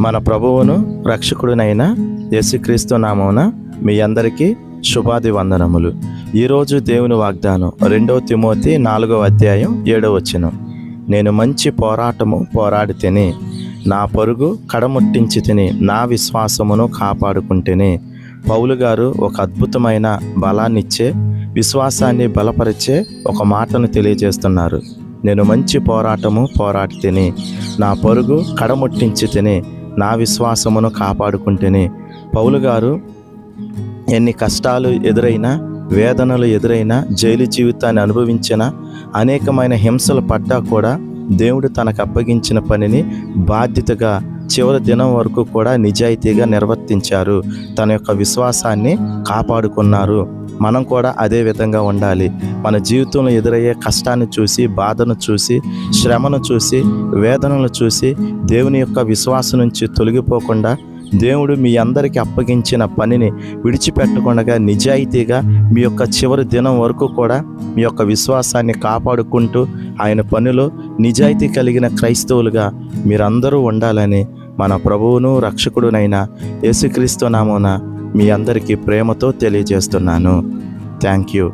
మన ప్రభువును రక్షకుడునైన యేసుక్రీస్తు నామమున మీ అందరికీ శుభాది వందనములు. ఈరోజు దేవుని వాగ్దానం 2 తిమోతి 4వ అధ్యాయం 7వ వచనం. నేను మంచి పోరాటము పోరాడి తిని నా పరుగు కడముట్టించి తిని నా విశ్వాసమును కాపాడుకుంటేనే. పౌలు గారు ఒక అద్భుతమైన బలాన్నిచ్చే, విశ్వాసాన్ని బలపరిచే ఒక మాటను తెలియజేస్తున్నారు. నేను మంచి పోరాటము పోరాడి తిని నా పరుగు కడముట్టించి తిని నా విశ్వాసమును కాపాడుకుంటేనే. పౌలు గారు ఎన్ని కష్టాలు ఎదురైనా, వేదనలు ఎదురైనా, జైలు జీవితాన్ని అనుభవించిన, అనేకమైన హింసలు పడ్డా కూడా దేవుడు తనకు అప్పగించిన పనిని బాధ్యతగా చివరి దినం వరకు కూడా నిజాయితీగా నిర్వర్తించారు. తన యొక్క విశ్వాసాన్ని కాపాడుకున్నారు. మనం కూడా అదే విధంగా ఉండాలి. మన జీవితంలో ఎదురయ్యే కష్టాన్ని చూసి, బాధను చూసి, శ్రమను చూసి, వేదనలు చూసి దేవుని యొక్క విశ్వాసం నుంచి తొలగిపోకుండా, దేవుడు మీ అందరికీ అప్పగించిన పనిని విడిచిపెట్టకుండా నిజాయితీగా మీ యొక్క చివరి దినం వరకు కూడా మీ యొక్క విశ్వాసాన్ని కాపాడుకుంటూ ఆయన పనిలో నిజాయితీ కలిగిన క్రైస్తవులుగా మీరందరూ ఉండాలని మన ప్రభువును రక్షకుడునైన యేసుక్రీస్తు నామమున మీ అందరికీ ప్రేమతో తెలియజేస్తున్నాను. Thank you.